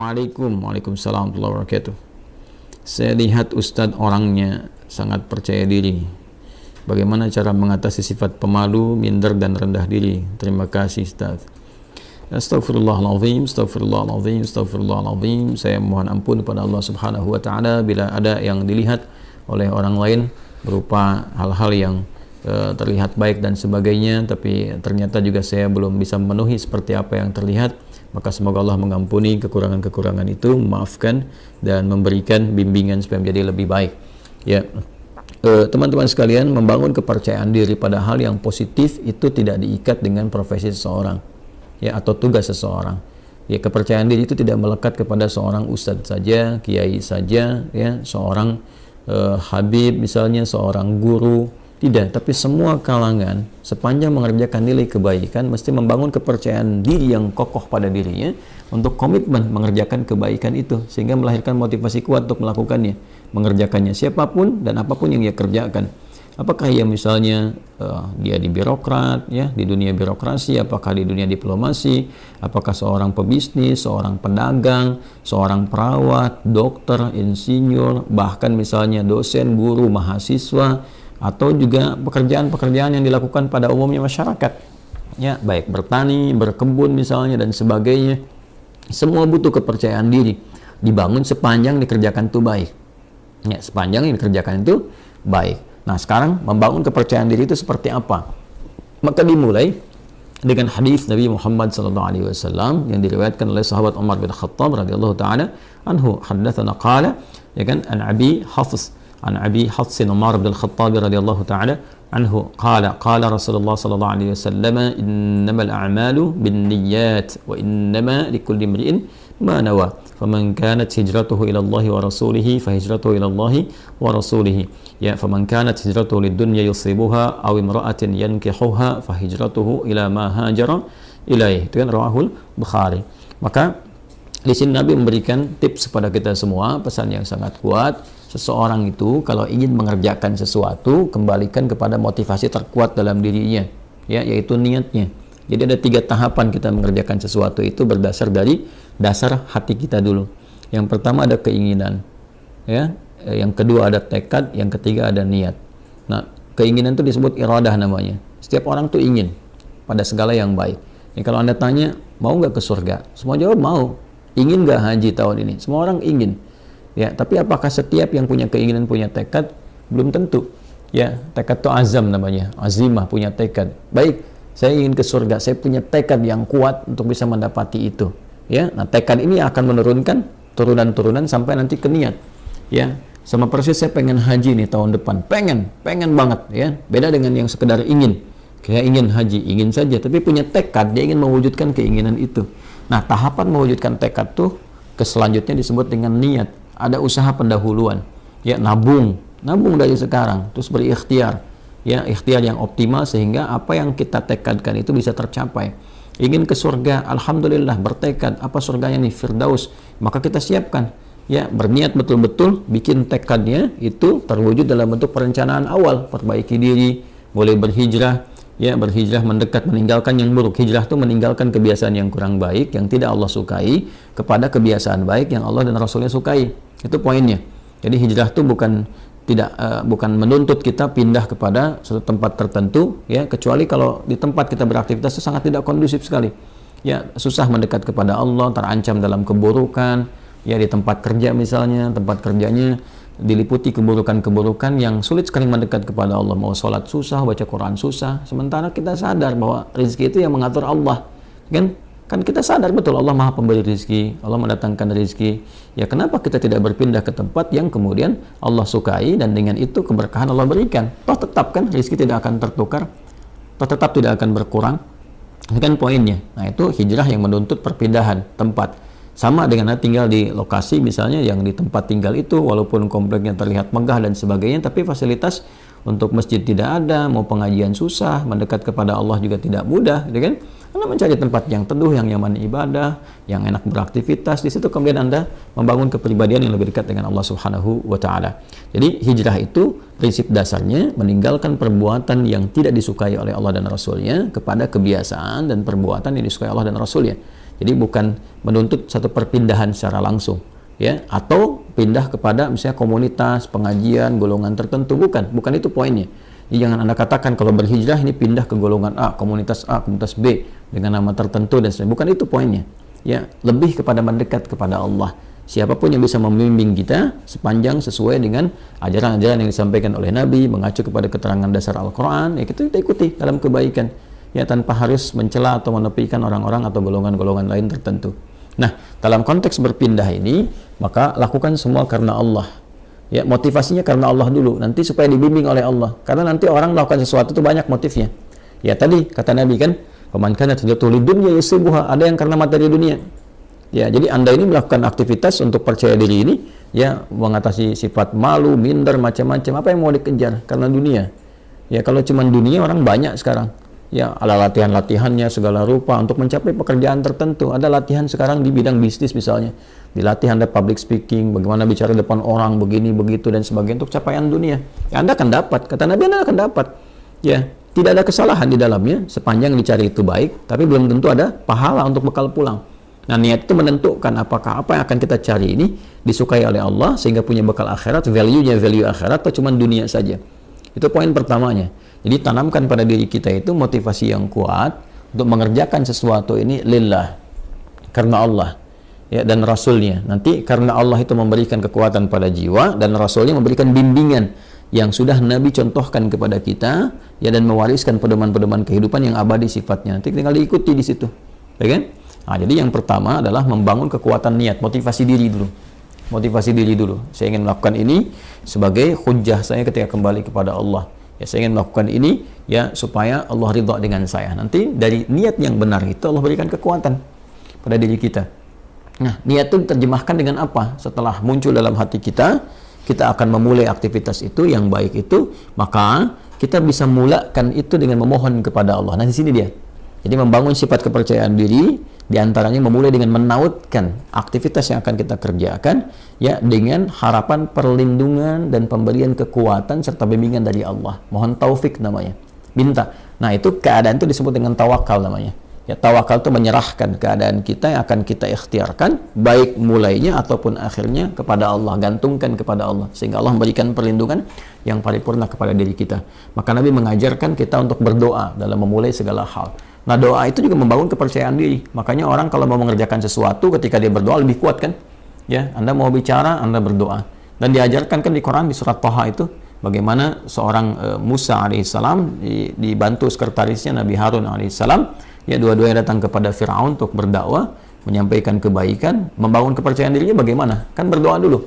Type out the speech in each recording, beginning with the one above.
Waalaikumsalam warahmatullahi wabarakatuh. Saya lihat Ustadz orangnya sangat percaya diri. Bagaimana cara mengatasi sifat pemalu, minder, dan rendah diri? Terima kasih Ustadz. Astagfirullahaladzim, astagfirullahaladzim, astagfirullahaladzim. Saya mohon ampun kepada Allah Subhanahu wa Ta'ala bila ada yang dilihat oleh orang lain berupa hal-hal yang terlihat baik dan sebagainya, tapi ternyata juga saya belum bisa memenuhi seperti apa yang terlihat. Maka semoga Allah mengampuni kekurangan-kekurangan itu, memaafkan dan memberikan bimbingan supaya menjadi lebih baik. Ya, teman-teman sekalian, membangun kepercayaan diri pada hal yang positif itu tidak diikat dengan profesi seseorang, ya, atau tugas seseorang. Ya, kepercayaan diri itu tidak melekat kepada seorang ustadz saja, kiai saja, ya, seorang habib misalnya, seorang guru. Tidak, tapi semua kalangan sepanjang mengerjakan nilai kebaikan mesti membangun kepercayaan diri yang kokoh pada dirinya untuk komitmen mengerjakan kebaikan itu, sehingga melahirkan motivasi kuat untuk melakukannya, mengerjakannya siapapun dan apapun yang ia kerjakan. Apakah ia misalnya dia di birokrat, ya, di dunia birokrasi, apakah di dunia diplomasi, apakah seorang pebisnis, seorang pedagang, seorang perawat, dokter, insinyur, bahkan misalnya dosen, guru, mahasiswa, atau juga pekerjaan-pekerjaan yang dilakukan pada umumnya masyarakat, ya, baik bertani, berkebun misalnya dan sebagainya. Semua butuh kepercayaan diri, dibangun sepanjang dikerjakan itu baik, ya, sepanjang yang dikerjakan itu baik. Nah, sekarang membangun kepercayaan diri itu seperti apa? Maka dimulai dengan hadis Nabi Muhammad SAW yang diriwayatkan oleh sahabat Umar bin Khattab radhiyallahu taala anhu, haddatsana qala, ya kan, an Abi Hafs عن أبي حفص عمر بن الخطاب رضي الله تعالى عنه قال قال رسول الله صلى الله عليه وسلم إنما الأعمال بالنيات وإنما لكل امرئ ما نوى فمن كانت هجرته إلى الله ورسوله فهجرته إلى الله ورسوله يا فمن كانت هجرته للدنيا يصيبها أو امرأة ينكحها فهجرته إلى ما هاجر إليه. Itu kan rawahul Bukhari. Maka di sini Nabi memberikan tips kepada kita semua, pesan yang sangat kuat. Seseorang itu kalau ingin mengerjakan sesuatu, kembalikan kepada motivasi terkuat dalam dirinya, ya, yaitu niatnya. Jadi ada 3 tahapan kita mengerjakan sesuatu itu berdasar dari dasar hati kita dulu. Yang pertama ada keinginan, ya. Yang kedua ada tekad, yang ketiga ada niat. Nah, keinginan itu disebut iradah namanya. Setiap orang tuh ingin pada segala yang baik. Ya, kalau Anda tanya, mau nggak ke surga? Semua jawab mau. Ingin nggak haji tahun ini? Semua orang ingin. Ya, tapi apakah setiap yang punya keinginan punya tekad? Belum tentu. Ya, tekad itu azam namanya, azimah, punya tekad. Baik, saya ingin ke surga, saya punya tekad yang kuat untuk bisa mendapati itu. Ya, nah tekad ini akan menurunkan turunan-turunan sampai nanti ke niat. Ya, sama persis saya pengen haji nih tahun depan, pengen banget, ya. Beda dengan yang sekedar ingin. Kayak ingin haji, ingin saja, tapi punya tekad, dia ingin mewujudkan keinginan itu. Nah, tahapan mewujudkan tekad tuh selanjutnya disebut dengan niat. Ada usaha pendahuluan, ya, nabung dari sekarang, terus berikhtiar, ya, ikhtiar yang optimal sehingga apa yang kita tekadkan itu bisa tercapai. Ingin ke surga, alhamdulillah, bertekad, apa surganya nih, Firdaus, maka kita siapkan, ya, berniat betul-betul, bikin tekadnya itu terwujud dalam bentuk perencanaan awal, perbaiki diri, boleh berhijrah, ya, berhijrah mendekat, meninggalkan yang buruk. Hijrah itu meninggalkan kebiasaan yang kurang baik, yang tidak Allah sukai, kepada kebiasaan baik yang Allah dan Rasulnya sukai. Itu poinnya. Jadi hijrah itu bukan menuntut kita pindah kepada suatu tempat tertentu, ya, kecuali kalau di tempat kita beraktivitas itu sangat tidak kondusif sekali. Ya, susah mendekat kepada Allah, terancam dalam keburukan, ya, di tempat kerja misalnya, tempat kerjanya diliputi keburukan-keburukan yang sulit sekali mendekat kepada Allah. Mau sholat susah, baca Quran susah, sementara kita sadar bahwa rezeki itu yang mengatur Allah, kan kita sadar betul Allah Maha Pemberi rezeki, Allah mendatangkan rezeki. Ya, kenapa kita tidak berpindah ke tempat yang kemudian Allah sukai dan dengan itu keberkahan Allah berikan? Toh tetap kan rezeki tidak akan tertukar, toh tetap tidak akan berkurang. Ini kan poinnya. Nah, itu hijrah yang menuntut perpindahan tempat. Sama dengan tinggal di lokasi misalnya yang di tempat tinggal itu walaupun kompleknya terlihat megah dan sebagainya, tapi fasilitas untuk masjid tidak ada, mau pengajian susah, mendekat kepada Allah juga tidak mudah, gitu kan? Anda mencari tempat yang teduh, yang nyaman ibadah, yang enak beraktivitas, di situ kemudian Anda membangun kepribadian yang lebih dekat dengan Allah Subhanahu wa Ta'ala. Jadi hijrah itu prinsip dasarnya meninggalkan perbuatan yang tidak disukai oleh Allah dan Rasulnya kepada kebiasaan dan perbuatan yang disukai Allah dan Rasulnya. Jadi bukan menuntut satu perpindahan secara langsung, ya, atau pindah kepada misalnya komunitas, pengajian, golongan tertentu, bukan itu poinnya. Jadi jangan Anda katakan kalau berhijrah ini pindah ke golongan A, komunitas B dengan nama tertentu dan sebagainya. Bukan itu poinnya. Ya, lebih kepada mendekat kepada Allah. Siapapun yang bisa membimbing kita sepanjang sesuai dengan ajaran-ajaran yang disampaikan oleh Nabi, mengacu kepada keterangan dasar Al-Quran, ya kita ikuti dalam kebaikan, ya, tanpa harus mencela atau menepikan orang-orang atau golongan-golongan lain tertentu. Nah, dalam konteks berpindah ini, maka lakukan semua karena Allah. Ya, motivasinya karena Allah dulu, nanti supaya dibimbing oleh Allah. Karena nanti orang melakukan sesuatu itu banyak motifnya. Ya, tadi kata Nabi kan, "Faman kanat hijratuhu lidunya yusibuha", ada yang karena materi dunia. Ya, jadi Anda ini melakukan aktivitas untuk percaya diri ini, ya, mengatasi sifat malu, minder, macam-macam. Apa yang mau dikejar? Karena dunia. Ya, kalau cuma dunia orang banyak sekarang. Ya, ada latihan-latihannya segala rupa untuk mencapai pekerjaan tertentu. Ada latihan sekarang di bidang bisnis misalnya. Dilatih Anda public speaking, bagaimana bicara depan orang, begini, begitu, dan sebagainya untuk capaian dunia. Ya, Anda akan dapat. Kata Nabi, Anda akan dapat. Ya, tidak ada kesalahan di dalamnya, sepanjang dicari itu baik, tapi belum tentu ada pahala untuk bekal pulang. Nah, niat itu menentukan apakah apa yang akan kita cari ini disukai oleh Allah sehingga punya bekal akhirat, value-nya value akhirat, atau cuma dunia saja. Itu poin pertamanya. Jadi tanamkan pada diri kita itu motivasi yang kuat untuk mengerjakan sesuatu ini lillah, karena Allah, ya, dan Rasulnya. Nanti karena Allah itu memberikan kekuatan pada jiwa dan Rasulnya memberikan bimbingan yang sudah Nabi contohkan kepada kita, ya, dan mewariskan pedoman-pedoman kehidupan yang abadi sifatnya. Nanti tinggal diikuti di situ, ya kan? Nah, jadi yang pertama adalah membangun kekuatan niat, motivasi diri dulu. Motivasi diri dulu. Saya ingin melakukan ini sebagai hujjah saya ketika kembali kepada Allah. Ya, saya ingin melakukan ini, ya, supaya Allah ridha dengan saya. Nanti dari niat yang benar itu Allah berikan kekuatan pada diri kita. Nah, niat itu diterjemahkan dengan apa? Setelah muncul dalam hati kita, kita akan memulai aktivitas itu yang baik itu, maka kita bisa mulakan itu dengan memohon kepada Allah. Nah, di sini dia. Jadi membangun sifat kepercayaan diri, diantaranya memulai dengan menautkan aktivitas yang akan kita kerjakan, ya, dengan harapan perlindungan dan pemberian kekuatan serta bimbingan dari Allah. Mohon taufik namanya. Minta. Nah, itu keadaan itu disebut dengan tawakal namanya. Ya, tawakal itu menyerahkan keadaan kita yang akan kita ikhtiarkan, baik mulainya ataupun akhirnya kepada Allah, gantungkan kepada Allah, sehingga Allah memberikan perlindungan yang paripurna kepada diri kita. Maka Nabi mengajarkan kita untuk berdoa dalam memulai segala hal. Nah, doa itu juga membangun kepercayaan diri. Makanya orang kalau mau mengerjakan sesuatu, ketika dia berdoa lebih kuat kan? Ya, Anda mau bicara, Anda berdoa. Dan diajarkan kan di Quran di surat Thaha itu bagaimana seorang Musa alaihissalam dibantu sekretarisnya Nabi Harun alaihissalam, ya, dua-duanya datang kepada Firaun untuk berdakwah, menyampaikan kebaikan, membangun kepercayaan dirinya bagaimana? Kan berdoa dulu.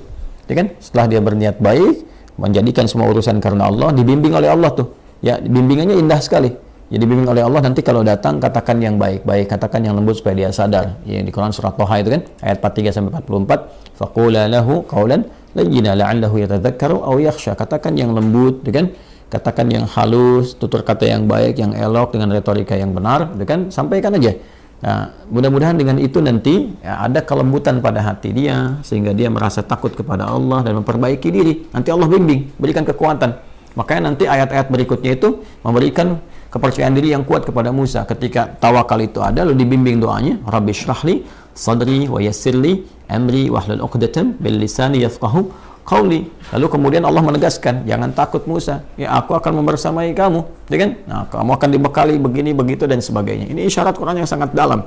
Ya kan? Setelah dia berniat baik, menjadikan semua urusan karena Allah, dibimbing oleh Allah tuh. Ya, bimbingannya indah sekali. Jadi dibimbing oleh Allah, nanti kalau datang katakan yang baik-baik, katakan yang lembut supaya dia sadar. Ya, di Quran surat Thaha itu kan ayat 43 sampai 44, faqula lahu qawlan layyina la'allahu yatadzakkaru aw yakhsha. Katakan yang lembut, ya kan? Katakan yang halus, tutur kata yang baik, yang elok dengan retorika yang benar, ya kan? Sampaikan aja. Nah, mudah-mudahan dengan itu nanti, ya, ada kelembutan pada hati dia sehingga dia merasa takut kepada Allah dan memperbaiki diri. Nanti Allah bimbing, berikan kekuatan. Makanya nanti ayat-ayat berikutnya itu memberikan kepercayaan diri yang kuat kepada Musa ketika tawakal itu ada, lalu dibimbing doanya, Rabbi shrahli sadri wa yassirli amri wahlul 'uqdatam bil lisani yafqahu qawli. Lalu kemudian Allah menegaskan, jangan takut Musa, ya, aku akan membersamai kamu, ya kan? Nah, kamu akan dibekali begini begitu dan sebagainya. Ini isyarat Quran yang sangat dalam.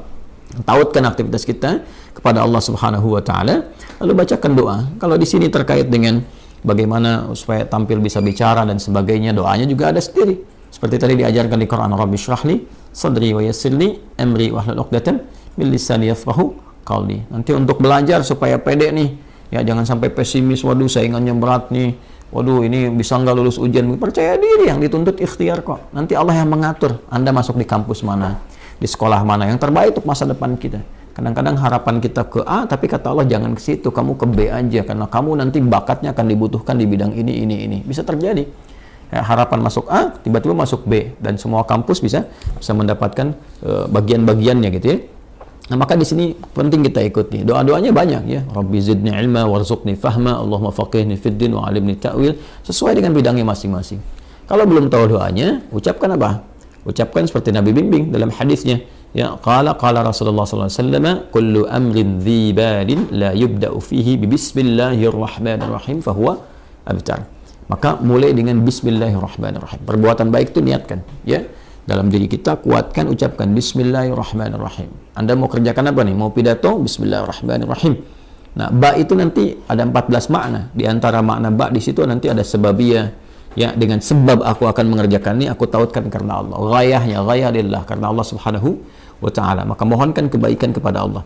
Tautkan aktivitas kita kepada Allah Subhanahu wa taala, lalu bacakan doa. Kalau di sini terkait dengan bagaimana supaya tampil bisa bicara dan sebagainya, doanya juga ada sendiri. Seperti tadi diajarkan di Quran, Rabbi shrahli sadri wa yassirli amri wahlul 'uqdatam min lisani yafqahu qawli. Nanti untuk belajar supaya pede nih, ya, jangan sampai pesimis, waduh saingannya berat nih, waduh ini bisa nggak lulus ujian. Percaya diri, yang dituntut ikhtiar kok. Nanti Allah yang mengatur Anda masuk di kampus mana, di sekolah mana yang terbaik untuk masa depan kita. Kadang-kadang harapan kita ke A, tapi kata Allah jangan ke situ, kamu ke B aja, karena kamu nanti bakatnya akan dibutuhkan di bidang ini. Bisa terjadi. Ya, harapan masuk A, tiba-tiba masuk B, dan semua kampus bisa mendapatkan bagian-bagiannya gitu ya. Nah, maka di sini penting kita ikuti. Doa-doanya banyak ya. Rabbi zidni ilma warzuqni fahma, Allahumma faqihni fid din wa alimni ta'wil, sesuai dengan bidangnya masing-masing. Kalau belum tahu doanya, ucapkan apa? Ucapkan seperti Nabi bimbing dalam hadisnya. Ya, qala Rasulullah sallallahu alaihi wasallam, kullu amrin dhi balin la yubda'u fihi bi bismillahirrahmanirrahim fahuwa abtar. Maka mulai dengan bismillahirrahmanirrahim. Perbuatan baik itu niatkan, ya. Dalam diri kita kuatkan, ucapkan bismillahirrahmanirrahim. Anda mau kerjakan apa nih? Mau pidato? Bismillahirrahmanirrahim. Nah, ba itu nanti ada 14 makna. Di antara makna ba di situ nanti ada sebabiyah. Ya, dengan sebab aku akan mengerjakan ini, aku tautkan karena Allah. Ghayahnya, ghayah lillah, karena Allah subhanahu wa ta'ala. Maka mohonkan kebaikan kepada Allah.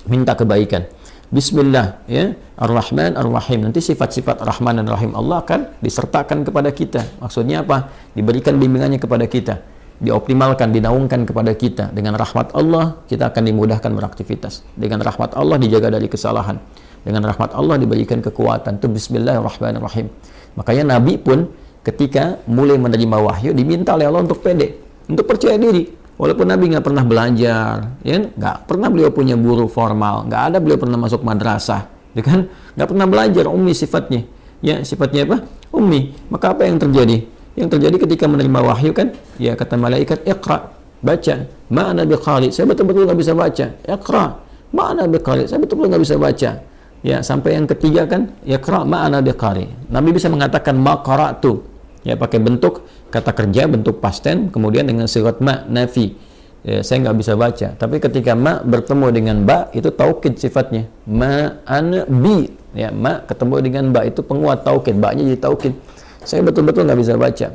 Minta kebaikan. Bismillah, ya, Ar-Rahman, Ar-Rahim. Nanti sifat-sifat Rahman dan Rahim Allah akan disertakan kepada kita. Maksudnya apa? Diberikan bimbingannya kepada kita. Dioptimalkan, dinaungkan kepada kita. Dengan rahmat Allah, kita akan dimudahkan beraktivitas. Dengan rahmat Allah, dijaga dari kesalahan. Dengan rahmat Allah, diberikan kekuatan. Itu Bismillahirrahmanirrahim. Makanya Nabi pun ketika mulai menerima wahyu, diminta oleh Allah untuk pede, untuk percaya diri. Walaupun Nabi nggak pernah belajar, ya, nggak pernah beliau punya guru formal, nggak ada beliau pernah masuk madrasah, ya kan? Nggak pernah belajar, ummi sifatnya. Ya, sifatnya apa? Ummi. Maka apa yang terjadi? Yang terjadi ketika menerima wahyu kan, ya kata malaikat, iqra, baca. Ma'ana biqari, saya betul-betul nggak bisa baca. Iqra, ma'ana biqari, saya betul-betul nggak bisa baca. Ya, sampai yang ketiga kan, iqra ma'ana biqari. Nabi bisa mengatakan maqara'tu. Ya, pakai bentuk kata kerja, bentuk past tense, kemudian dengan sigat ma, nafi. Ya, saya nggak bisa baca. Tapi ketika ma bertemu dengan ba, itu taukid sifatnya. Ma ana bi. Ya, ma ketemu dengan ba, itu penguat taukid. Ba-nya jadi taukid. Saya betul-betul nggak bisa baca.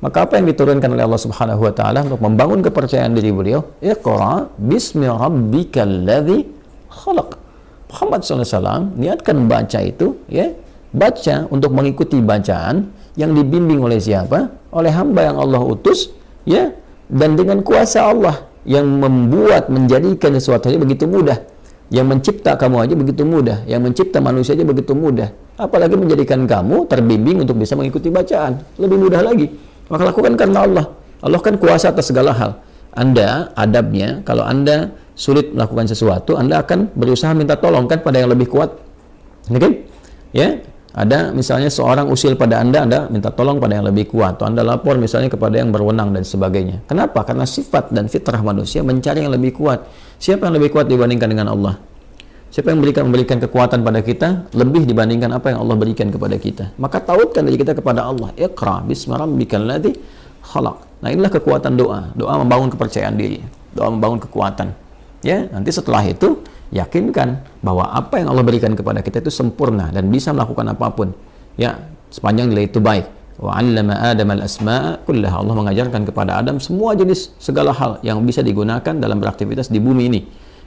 Maka apa yang diturunkan oleh Allah Subhanahu wa taala untuk membangun kepercayaan diri beliau? Iqra bismi rabbikal ladzi khalaq. Muhammad SAW niatkan baca itu, ya, baca untuk mengikuti bacaan yang dibimbing oleh siapa? Oleh hamba yang Allah utus, ya, dan dengan kuasa Allah yang membuat, menjadikan sesuatu aja begitu mudah. Yang mencipta kamu aja begitu mudah, yang mencipta manusia aja begitu mudah. Apalagi menjadikan kamu terbimbing untuk bisa mengikuti bacaan, lebih mudah lagi. Maka lakukan karena Allah. Allah kan kuasa atas segala hal. Anda adabnya, kalau Anda sulit melakukan sesuatu, Anda akan berusaha minta tolong kan pada yang lebih kuat. Oke? Ya, ada misalnya seorang usil pada Anda minta tolong pada yang lebih kuat, atau Anda lapor misalnya kepada yang berwenang dan sebagainya. Kenapa? Karena sifat dan fitrah manusia mencari yang lebih kuat. Siapa yang lebih kuat dibandingkan dengan Allah? Siapa yang memberikan kekuatan pada kita lebih dibandingkan apa yang Allah berikan kepada kita? Maka tautkan diri kita kepada Allah. Iqra bismi rabbikal ladzi khalaq. Nah, inilah kekuatan doa. Doa membangun kepercayaan diri. Doa membangun kekuatan. Ya, nanti setelah itu yakinkan bahwa apa yang Allah berikan kepada kita itu sempurna dan bisa melakukan apapun. Ya, sepanjang nilai itu baik. Wa 'allama Adam al-asma'a kullaha. Allah mengajarkan kepada Adam semua jenis segala hal yang bisa digunakan dalam beraktivitas di bumi ini.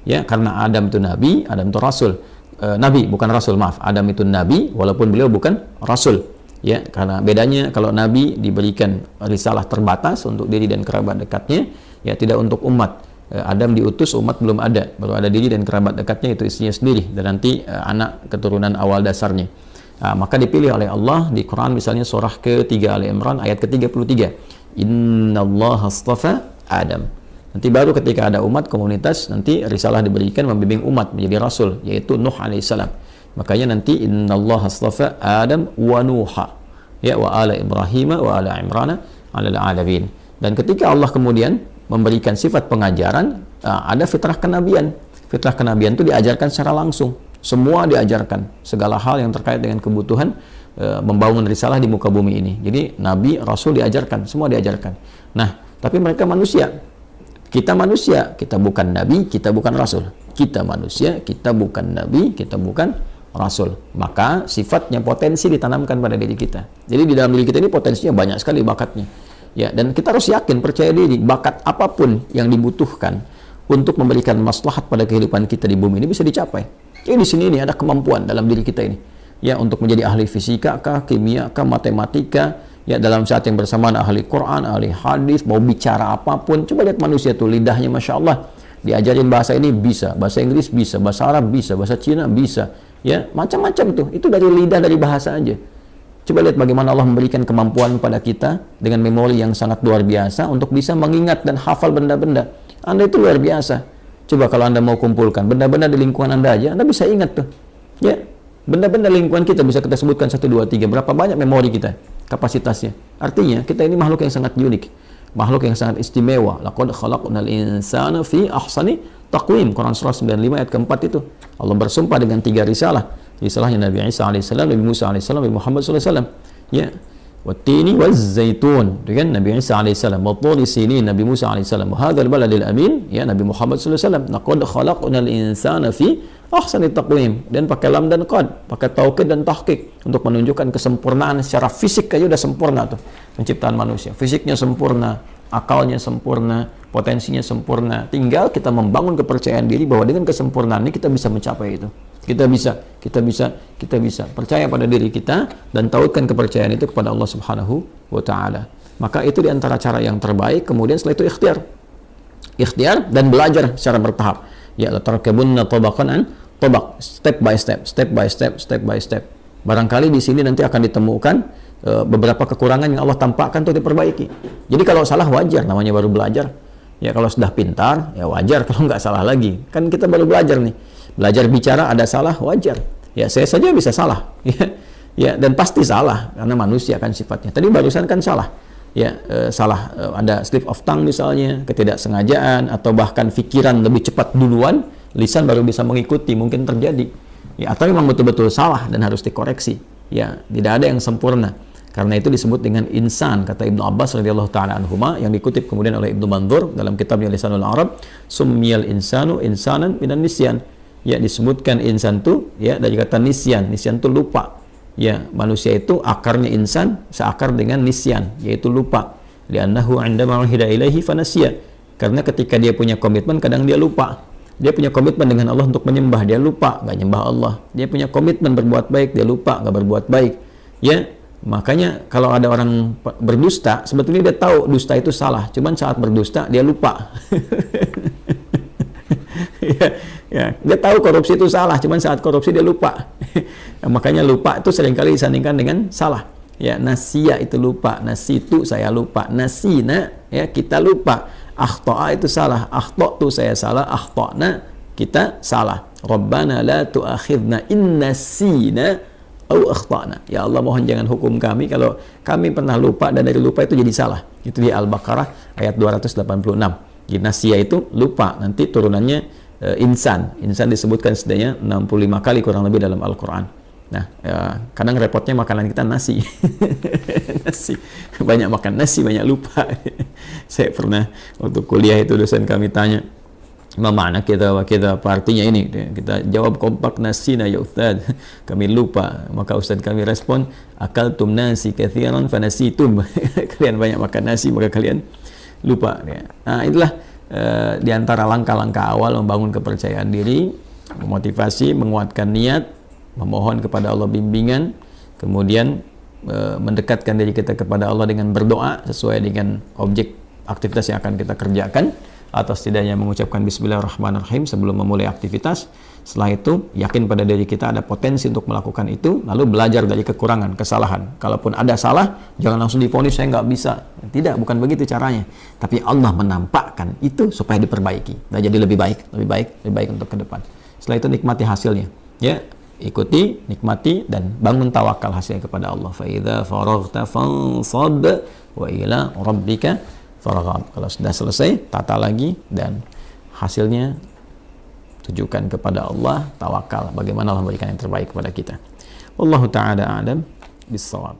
Ya, karena Adam itu nabi, Adam itu rasul. Nabi bukan rasul, maaf. Adam itu nabi walaupun beliau bukan rasul. Ya, karena bedanya kalau nabi diberikan risalah terbatas untuk diri dan kerabat dekatnya, ya tidak untuk umat. Adam diutus, umat belum ada, baru ada diri dan kerabat dekatnya, itu istrinya sendiri dan nanti anak keturunan awal dasarnya. Maka dipilih oleh Allah di Quran misalnya surah ke-3 Ali Imran ayat ke-33. Innallaha astafa Adam. Nanti baru ketika ada umat, komunitas, nanti risalah diberikan membimbing umat menjadi rasul, yaitu Nuh alaihissalam. Makanya nanti innallaha astafa Adam wa Nuha, ya, wa ala Ibrahim wa ala Imran ala alamin. Dan ketika Allah kemudian memberikan sifat pengajaran, ada fitrah kenabian. Fitrah kenabian itu diajarkan secara langsung. Semua diajarkan, segala hal yang terkait dengan kebutuhan membangun risalah di muka bumi ini. Jadi nabi, rasul diajarkan, semua diajarkan. Nah, tapi mereka manusia. Kita manusia, kita bukan nabi, kita bukan rasul. Kita manusia, kita bukan nabi, kita bukan rasul. Maka sifatnya potensi ditanamkan pada diri kita. Jadi di dalam diri kita ini potensinya banyak sekali bakatnya. Ya, dan kita harus yakin, percaya diri, bakat apapun yang dibutuhkan untuk memberikan maslahat pada kehidupan kita di bumi ini bisa dicapai. Jadi di sini ini ada kemampuan dalam diri kita ini. Ya, untuk menjadi ahli fisika kah, kimia kah, matematika, ya dalam saat yang bersamaan ahli Quran, ahli hadis, mau bicara apapun. Coba lihat manusia tuh, lidahnya Masya Allah. Diajarin bahasa ini bisa, bahasa Inggris bisa, bahasa Arab bisa, bahasa Cina bisa. Ya, macam-macam tuh. Itu dari lidah, dari bahasa aja. Coba lihat bagaimana Allah memberikan kemampuan pada kita dengan memori yang sangat luar biasa untuk bisa mengingat dan hafal benda-benda. Anda itu luar biasa. Coba kalau Anda mau kumpulkan benda-benda di lingkungan Anda aja, Anda bisa ingat tuh. Ya, benda-benda lingkungan kita bisa kita sebutkan 1, 2, 3. Berapa banyak memori kita, kapasitasnya. Artinya kita ini makhluk yang sangat unik. makhluk yang sangat istimewa. Laqad khalaqnal insana fi ahsani taqwim. Quran surah 95 ayat keempat itu. Allah bersumpah dengan 3 risalah. Risalahnya Nabi Isa alaihissalam, Nabi Musa alaihissalam, Nabi Muhammad sallallahu alaihi wasallam. Ya. Wattini wazzaitun, dengan Nabi Isa alaihissalam, watturi sinin, Nabi Musa alaihissalam, wa hadzal baladil amin, ya Nabi Muhammad sallallahu alaihi wasallam. Laqad khalaqnal insana fi ahsani taqwim, dan pakai lam dan qad, pakai taukid dan tahqiq untuk menunjukkan kesempurnaan secara fisik aja udah sempurna tuh penciptaan manusia. Fisiknya sempurna, akalnya sempurna, potensinya sempurna. Tinggal kita membangun kepercayaan diri bahwa dengan kesempurnaan ini kita bisa mencapai itu. Kita bisa percaya pada diri kita dan tautkan kepercayaan itu kepada Allah Subhanahu wa taala. Maka itu di antara cara yang terbaik. Kemudian setelah itu ikhtiar dan belajar secara bertahap. Ya, la tarkabunna tabaqan an tabaq, step by step. Barangkali di sini nanti akan ditemukan beberapa kekurangan yang Allah tampakkan untuk diperbaiki. Jadi kalau salah wajar, namanya baru belajar. Ya, kalau sudah pintar ya wajar kalau nggak salah lagi. Kan kita baru belajar nih. Belajar bicara ada salah, wajar. Ya, saya saja bisa salah. Ya, dan pasti salah karena manusia kan sifatnya. Tadi barusan kan salah. Ya, salah ada slip of tongue misalnya, ketidaksengajaan, atau bahkan pikiran lebih cepat duluan, lisan baru bisa mengikuti, mungkin terjadi. Ya, atau memang betul-betul salah dan harus dikoreksi. Ya, tidak ada yang sempurna. Karena itu disebut dengan insan, kata Ibnu Abbas radhiyallahu taala anhuma, yang dikutip kemudian oleh Ibnu Mandzur dalam kitabnya Lisanul Arab, summiyal insanu insanan minan nisyan. Ya, disebutkan insan itu ya dari kata nisyan. Nisyan itu lupa. Ya, manusia itu akarnya insan seakar dengan nisyan, yaitu lupa. Li'annahu 'indama uhida ilaihi fanasiya. Karena ketika dia punya komitmen kadang dia lupa. Dia punya komitmen dengan Allah untuk menyembah, dia lupa, nggak nyembah Allah. Dia punya komitmen berbuat baik, dia lupa, nggak berbuat baik. Ya, makanya kalau ada orang berdusta, sebetulnya dia tahu dusta itu salah, cuman saat berdusta dia lupa. Ya, dia tahu korupsi itu salah, cuman saat korupsi dia lupa. Makanya lupa itu seringkali disandingkan dengan salah. Ya, nasiya itu lupa, nasitu saya lupa, nasina ya kita lupa, akhta'a itu salah, akhta'tu saya salah, akhta'na kita salah. Rabbana la tu'akhidna in nasina au akhta'na. Ya Allah, mohon jangan hukum kami kalau kami pernah lupa dan dari lupa itu jadi salah. Itu di Al-Baqarah ayat 286. Jadi nasiya itu lupa, nanti turunannya insan disebutkan setidaknya 65 kali kurang lebih dalam Al-Quran. Nah, kadang repotnya makanan kita nasi. Nasi, banyak makan nasi, banyak lupa. Saya pernah waktu kuliah itu dosen kami tanya, "Ma makna kita apa artinya ini?" Kita jawab kompak, nasina ya Ustaz, kami lupa. Maka Ustaz kami respon, akaltum nasi katsiran fanasitum. Kalian banyak makan nasi maka kalian lupa. Nah, itulah di antara langkah-langkah awal membangun kepercayaan diri, memotivasi, menguatkan niat, memohon kepada Allah bimbingan, kemudian mendekatkan diri kita kepada Allah dengan berdoa sesuai dengan objek aktivitas yang akan kita kerjakan, atau setidaknya mengucapkan Bismillahirrahmanirrahim sebelum memulai aktivitas. Setelah itu yakin pada diri kita ada potensi untuk melakukan itu, lalu belajar dari kekurangan, kesalahan. Kalaupun ada salah, jangan langsung divonis saya nggak bisa. Tidak, bukan begitu caranya. Tapi Allah menampakkan itu supaya diperbaiki dan jadi lebih baik untuk ke depan. Setelah itu nikmati hasilnya. Ya, ikuti, nikmati, dan bangun tawakal hasilnya kepada Allah. Fa idza faraghta fansab wa ila rabbika farghab. Kalau sudah selesai, tata lagi dan hasilnya tujukan kepada Allah, tawakal bagaimana Allah memberikan yang terbaik kepada kita. Wallahu ta'ala a'lam bis-shawab.